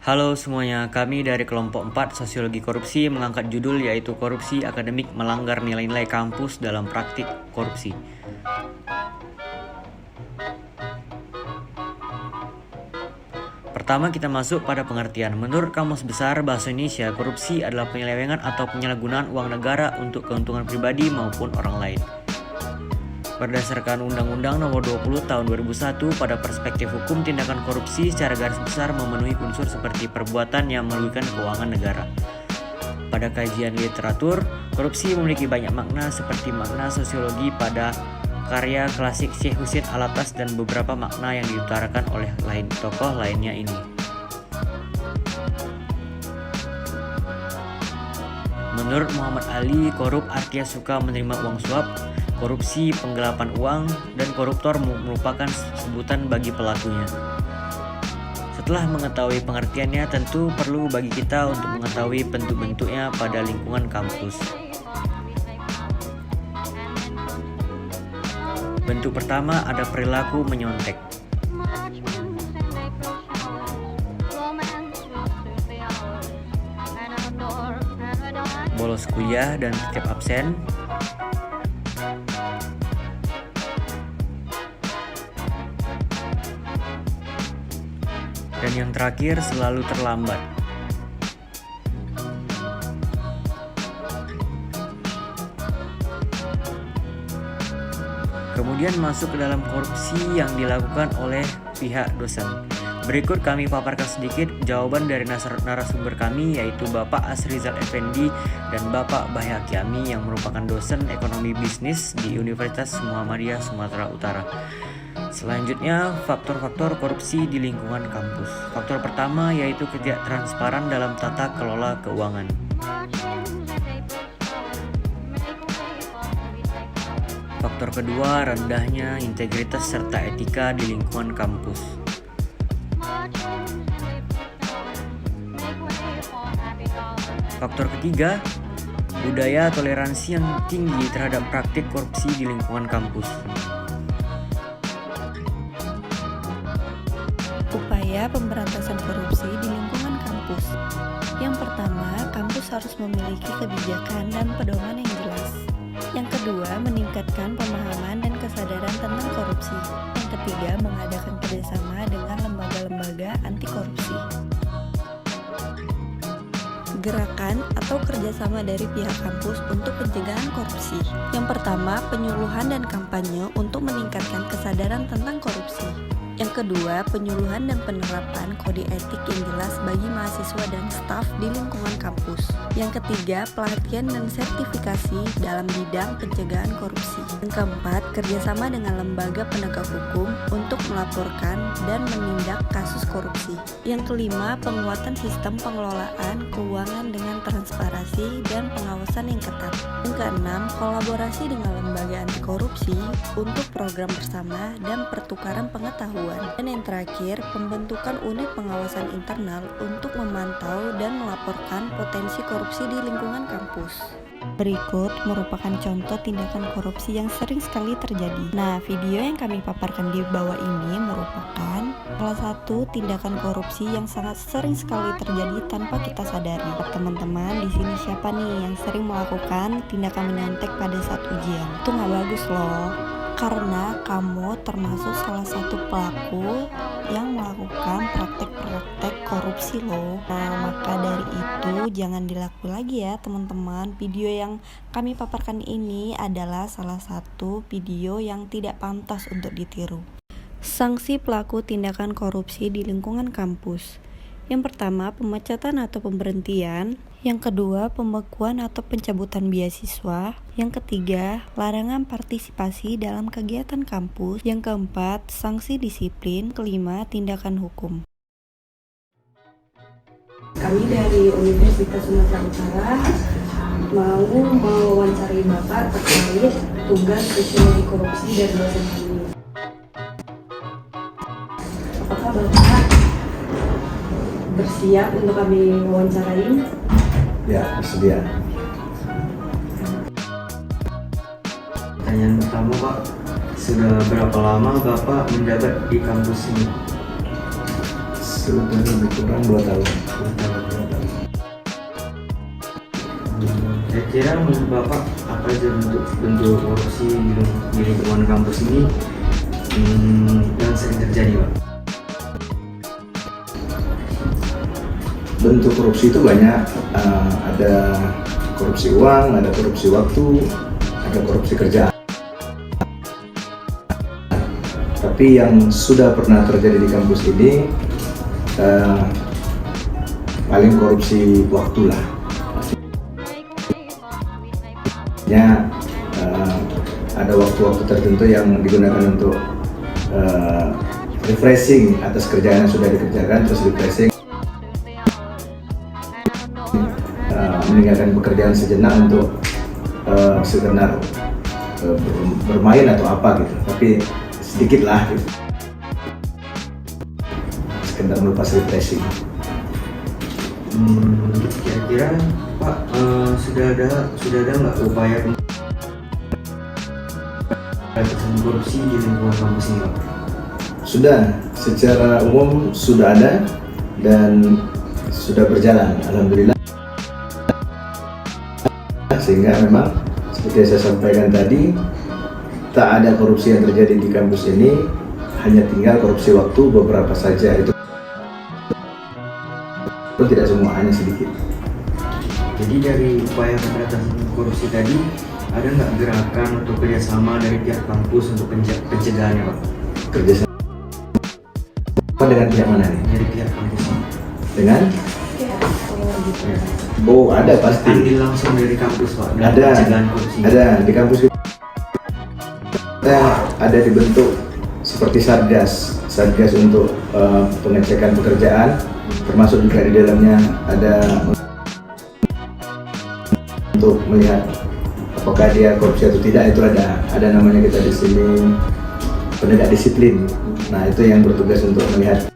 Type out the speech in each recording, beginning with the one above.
Halo semuanya, kami dari kelompok 4 Sosiologi Korupsi mengangkat judul yaitu Korupsi Akademik Melanggar Nilai-Nilai Kampus dalam Praktik Korupsi. Pertama kita masuk pada pengertian. Menurut Kamus Besar Bahasa Indonesia, korupsi adalah penyelewengan atau penyalahgunaan uang negara untuk keuntungan pribadi maupun orang lain. Berdasarkan Undang-Undang Nomor 20 Tahun 2001, pada perspektif hukum tindakan korupsi secara garis besar memenuhi unsur seperti perbuatan yang merugikan keuangan negara. Pada kajian literatur, korupsi memiliki banyak makna seperti makna sosiologi pada karya klasik Syekh Husin Alatas dan beberapa makna yang diutarakan oleh tokoh lainnya ini. Menurut Muhammad Ali, korup artinya suka menerima uang suap, korupsi penggelapan uang, dan koruptor merupakan sebutan bagi pelakunya. Setelah mengetahui pengertiannya, tentu perlu bagi kita untuk mengetahui bentuk-bentuknya pada lingkungan kampus. Bentuk pertama ada perilaku menyontek. Bolos kuliah dan setiap absen. Dan yang terakhir selalu terlambat. Kemudian masuk ke dalam korupsi yang dilakukan oleh pihak dosen. Berikut kami paparkan sedikit jawaban dari narasumber kami, yaitu Bapak Asrizal Effendi dan Bapak Bahya Kiami yang merupakan dosen ekonomi bisnis di Universitas Muhammadiyah Sumatera Utara. Selanjutnya, faktor-faktor korupsi di lingkungan kampus. Faktor pertama yaitu ketidaktransparan dalam tata kelola keuangan. Faktor kedua, rendahnya integritas serta etika di lingkungan kampus. Faktor ketiga, budaya toleransi yang tinggi terhadap praktik korupsi di lingkungan kampus. Upaya pemberantasan korupsi di lingkungan kampus. Yang pertama, kampus harus memiliki kebijakan dan pedoman yang jelas. Yang kedua, meningkatkan pemahaman dan kesadaran tentang korupsi. Yang ketiga, mengadakan kerjasama dengan lembaga-lembaga anti korupsi. Gerakan atau kerjasama dari pihak kampus untuk pencegahan korupsi. Yang pertama, penyuluhan dan kampanye untuk meningkatkan kesadaran tentang korupsi. Yang kedua, penyuluhan dan penerapan kode etik yang jelas bagi mahasiswa dan staf di lingkungan kampus. Yang ketiga, pelatihan dan sertifikasi dalam bidang pencegahan korupsi. Yang keempat, kerjasama dengan lembaga penegak hukum untuk melaporkan dan menindak kasus korupsi. Yang kelima, penguatan sistem pengelolaan keuangan dengan transparansi dan pengawasan yang ketat. Yang keenam, kolaborasi dengan lembaga anti korupsi untuk program bersama dan pertukaran pengetahuan. Dan yang terakhir, pembentukan unit pengawasan internal untuk memantau dan melaporkan potensi korupsi di lingkungan kampus. Berikut merupakan contoh tindakan korupsi yang sering sekali terjadi. Nah, video yang kami paparkan di bawah ini merupakan salah satu tindakan korupsi yang sangat sering sekali terjadi tanpa kita sadari. Teman-teman, di sini siapa nih yang sering melakukan tindakan menyontek pada saat ujian? Itu nggak bagus loh. Karena kamu termasuk salah satu pelaku yang melakukan praktek-praktek korupsi loh. Nah, maka dari itu jangan dilakukan lagi ya teman-teman. Video yang kami paparkan ini adalah salah satu video yang tidak pantas untuk ditiru. Sanksi pelaku tindakan korupsi di lingkungan kampus. Yang pertama, pemecatan atau pemberhentian. Yang kedua, pembekuan atau pencabutan beasiswa. Yang ketiga, larangan partisipasi dalam kegiatan kampus. Yang keempat, sanksi disiplin. Kelima, tindakan hukum. Kami dari Universitas Sumatera Utara mau mewawancari Bapak terkait tugas sosiologi korupsi dari dosen kami. Apakah Bapak bersiap untuk kami wawancarain? Ya, bersedia. Pertanyaan pertama, Pak, sudah berapa lama Bapak menjabat di kampus ini? Sudah lebih kurang 2 tahun. Kira-kira menurut Bapak apa aja bentuk korupsi di lingkungan kampus ini yang sering terjadi, Pak? Bentuk korupsi itu banyak, ada korupsi uang, ada korupsi waktu, ada korupsi kerjaan. Tapi yang sudah pernah terjadi di kampus ini paling korupsi waktu lah. Artinya ada waktu-waktu tertentu yang digunakan untuk refreshing atas kerjaan yang sudah dikerjakan, terus refreshing, meninggalkan pekerjaan sejenak untuk sekedar bermain atau apa gitu, tapi sedikit lah gitu, sekedar melepas refreshing. Kira-kira Pak, sudah ada nggak upaya pemberantasan korupsi di lingkungan kampus ini, Pak? Sudah, secara umum sudah ada dan sudah berjalan, alhamdulillah. Sehingga memang seperti yang saya sampaikan tadi, tak ada korupsi yang terjadi di kampus ini, hanya tinggal korupsi waktu beberapa saja. Itu tidak semua, hanya sedikit. Jadi dari upaya pemberantasan korupsi tadi, ada nggak gerakan atau kerjasama dari pihak kampus untuk pencegahannya, Pak? Kerjasama dengan pihak mana nih? Dari pihak kampus. Dengan? Oh, ada pasti. Andil langsung dari kampus, Pak, dalam Ada, pencegahan korupsi. ada di kampus kita ada dibentuk seperti satgas untuk pengecekan pekerjaan, termasuk juga di dalamnya ada untuk melihat apakah dia korupsi atau tidak. Itu ada namanya kita di sini penegak disiplin. Nah, itu yang bertugas untuk melihat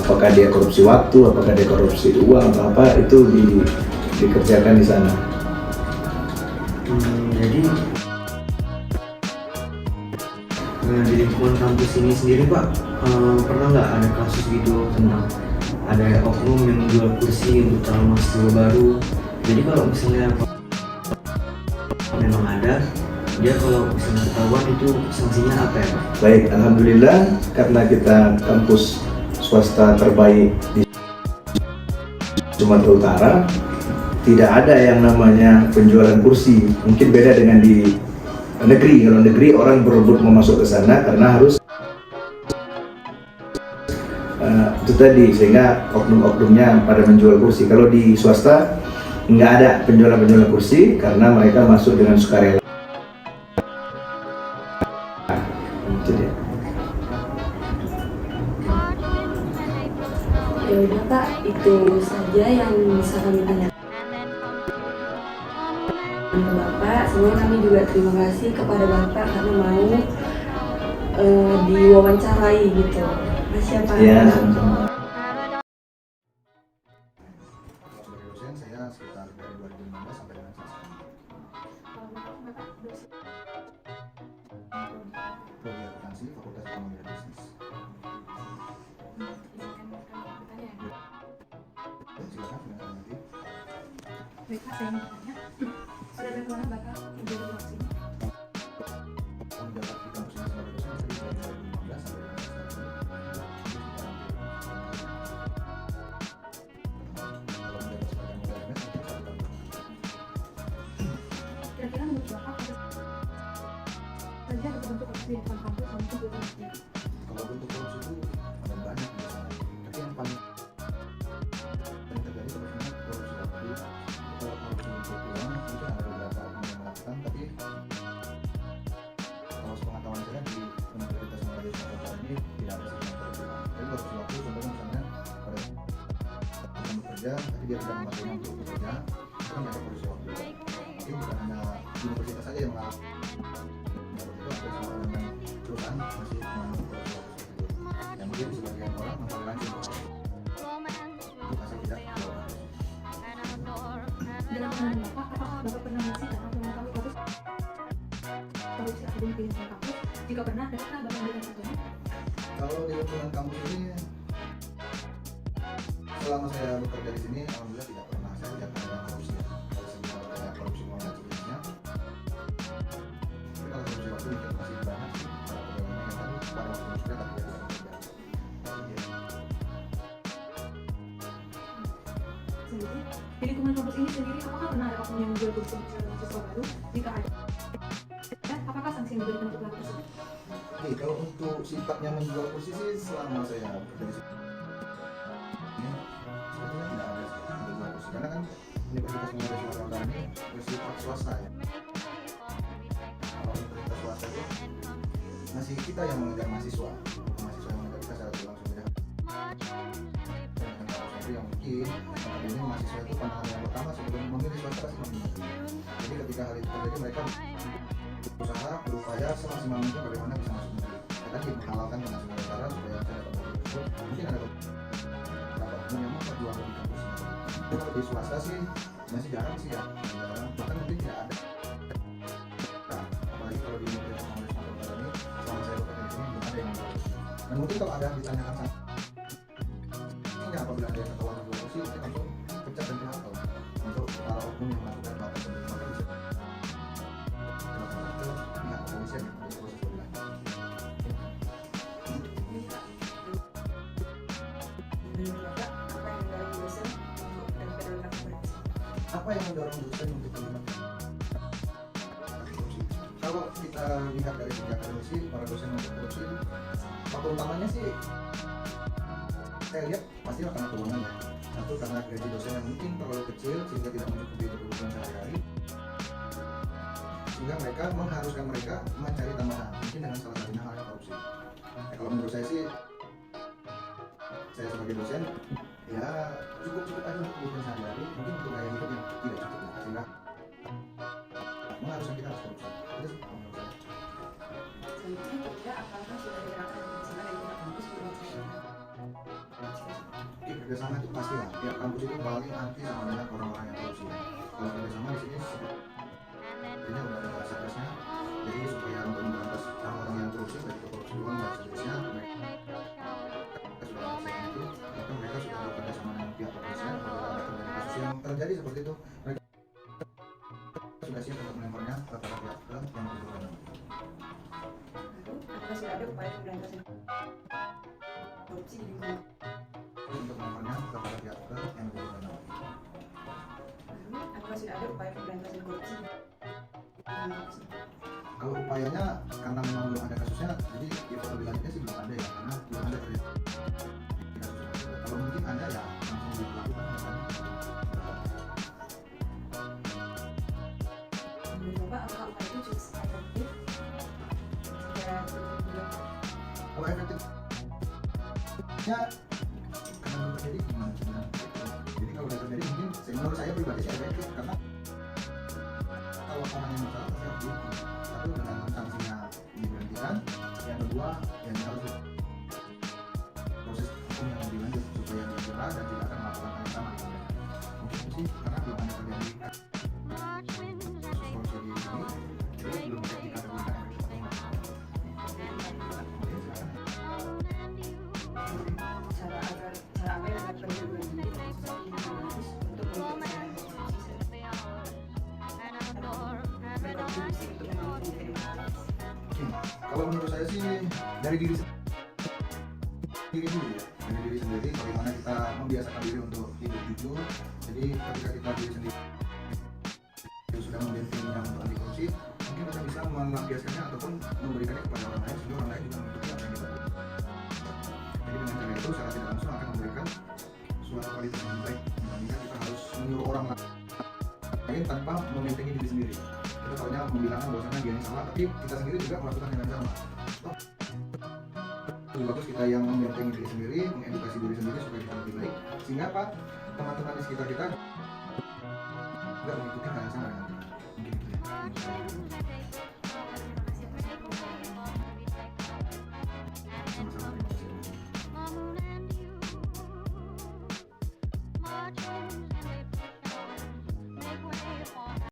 apakah dia korupsi waktu, apakah dia korupsi uang atau apa, itu dikerjakan di sana. Jadi di lingkungan kampus ini sendiri, Pak, pernah nggak ada kasus gitu tentang ada oknum yang jual kursi untuk calon mahasiswa baru? Jadi kalau misalnya memang ada, dia kalau misalnya ketahuan itu sanksinya apa ya, Pak? Baik, alhamdulillah karena kita kampus swasta terbaik di Sumatera Utara, tidak ada yang namanya penjualan kursi. Mungkin beda dengan di negeri. Kalau negeri orang berebut mau masuk ke sana karena harus itu tadi, sehingga oknum-oknumnya pada menjual kursi. Kalau di swasta nggak ada penjualan kursi karena mereka masuk dengan sukarela. Itu dia. Ya udah Pak, itu saja yang bisa kami tanyakan ke Bapak. Sebenarnya kami juga terima kasih kepada Bapak karena mau diwawancarai gitu. Makasih ya Pak. Ya, sama-sama. Sebagai dosen, saya sekitar dari 2015 sampai dengan sekarang. Prodi Akuntansi, Fakultas Ekonomi dan Bisnis. Silakan, nanti. Baik, Pak, saya mau bertanya. Sudah berapa lama Bapak kerja di kampus ini? Menjabat di kampus ini sebagai dosen dari 2015 sampai dengan sekarang. Kalau menjabat sebagai anggota MS, mungkin 1 tahun. Kira-kira menurut Bapak ada saja ada bentuk korupsi di depan kampus maupun di luar negeri? Kalau bentuk korupsi itu ada banyak di sana. Tapi yang paling terjadi sebenarnya korupsi waktu. Kalau korupsi untuk uang mungkin ada beberapa oknum yang melakukan, tapi kalau sepengetahuan saya di Universitas Muhammadiyah Sumatera ini tidak ada sebenarnya korupsi uang. Tapi korupsi waktu contohnya misalnya pada orang bekerja tapi dia tidak memakainya untuk bekerja, itu kan ada korupsi waktu. Mungkin bukan hanya universitas saja yang mengalami itu, hampir semua dengan perusahaan masih mengalami korupsi waktu seperti itu. Yang mungkin sebagian orang mentoleransi itu asal tidak tahu. Dalam pandangan Bapak, apakah Bapak pernah menyaksikan atau mengetahui kasus korupsi akademik di lingkungan kampus? Jika pernah, dapatkah Bapak memberikan contohnya? Kalau di selama saya bekerja di sini, alhamdulillah tidak pernah saya lihat ada korupsi ya. Dari segi kalau kayak korupsi uang dan sebagainya. Tapi kalau korupsi waktu mungkin masih banyak sih. Para pegawainya yang tadi pada waktu sudah tapi tidak bekerja. Iya. Sendiri. Di lingkungan kampus ini sendiri, apakah pernah ada oknum yang menjual kursi mahasiswa baru? Jika ada, apakah sanksi yang diberikan untuk pelaku tersebut? Oke, kalau untuk sifatnya menjual kursi sih selama saya bekerja di sini sebetulnya tidak ada sih menjual kursi karena kan Universitas Muhammadiyah Sumatera Utara ini bersifat swasta ya. Kalau universitas swasta itu masih kita yang mengejar mahasiswa yang mengejar kita secara langsung ya. Dan kalau yang mungkin ini mahasiswa itu pandangan yang pertama sebelum memilih swasta pasti memilih. Jadi ketika hal itu terjadi mereka berusaha berupaya semaksimal mungkin bagaimana bisa masuk negeri. Ya tadi menghalalkan penghasilan negara supaya bisa dapat negeri tersebut. Mungkin ada beberapa oknum yang memperjual di kampusnya. Kalau di swasta sih masih jarang sih ya, jarang. Bahkan mungkin tidak ada. Nah, apalagi kalau di Universitas Muhammadiyah Sumatera Utara ini, selama saya bekerja di sini belum ada yang menjual kursi. Dan mungkin kalau ada ditanyakan sama ini apabila ada yang ketahuan menjual kursi, mungkin langsung pecat dan dihapus untuk para oknum yang melakukan hal tersebut. Maka bisa pihak kepolisian yang menjadi proses lebih lanjut. Apa yang mendorong dosen untuk terlibat korupsi? Kalau kita lihat dari segi akademisi, para dosen untuk korupsi, faktor utamanya sih saya lihat pasti karena keuangan ya. Satu karena gaji dosen yang mungkin terlalu kecil sehingga tidak mencukupi kebutuhan sehari-hari. Sehingga mereka mengharuskan mereka mencari tambahan, mungkin dengan salah satunya hal yang korupsi. Nah, kalau menurut saya sih, saya sebagai dosen ya cukup aja untuk kebutuhan sehari-hari, mungkin untuk gaya hidup yang tidak cukup lah, sehingga mengharuskan kita harus korupsi. Itu sih kalau menurut saya. Selanjutnya ketiga, apakah sudah digerakkan kerjasama dari pihak kampus untuk Kerjasama itu pasti lah. Tiap kampus itu paling anti sama dengan orang-orang yang korupsi. Kalau kerjasama di sini sebenarnya udah ada satgasnya. Jadi supaya untuk memberantas orang-orang yang korupsi, baik itu korupsi uang dan seterusnya, mereka sudah melaksanakan itu. Bahkan mereka sudah bekerja sama dengan pihak kepolisian. Apabila ada terjadi kasus yang terjadi seperti itu, mereka sudah siap untuk melemparnya ke para pihak yang membutuhkan. apakah sudah ada upaya pemberantasan korupsi di lingkungan Untuk melemparnya kepada pihak yang membutuhkan. apakah sudah ada upaya pemberantasan korupsi di lingkungan kampus ini? Kalau upayanya karena memang belum ada kasusnya, jadi ya kalau lanjutnya sih belum ada ya, karena belum ada terjadi kasus. Kalau mungkin ada ya langsung dilakukan. Menurut Bapak, apakah upaya itu cukup efektif jika dilakukan? Kalau efektifnya karena belum terjadi gimana? Jadi kalau udah terjadi mungkin menurut saya pribadi sih efektif karena kalau orang yang bersalah pasti harus dihukum. Satu dengan sanksinya diberhentikan, yang kedua yang harus proses hukum yang lebih lanjut supaya dia jerah dan tidak akan melakukan hal yang sama. Mungkin itu sih karena belum ada terjadi kasus korupsi di sini, jadi belum bisa dikategorikan efektif atau enggak. Cara apa yang akan perguruan tinggi dan sosial di kampus untuk mengingatkan korupsi berkontribusi untuk membangun integritas. Oke, kalau menurut saya sih dari diri sendiri dulu ya, dari diri sendiri bagaimana kita membiasakan diri untuk hidup jujur. Jadi ketika kita diri sendiri sudah membentenginya untuk anti korupsi, mungkin kita bisa melampiaskannya ataupun memberikannya kepada orang lain sehingga orang lain juga mengikuti apa yang kita lakukan. Jadi dengan cara itu secara tidak langsung akan memberikan suatu kualitas yang baik dibandingkan kita harus menyuruh orang lain tanpa membentengi diri sendiri. Kita tahunya membilangkan bahwasanya dia yang salah, tapi kita sendiri juga melakukan hal yang sama. Lebih bagus kita yang membentengi diri sendiri, mengedukasi diri sendiri supaya kita lebih baik, sehingga apa teman-teman di sekitar kita juga mengikuti hal yang sama dengan kita. Mungkin itu ya.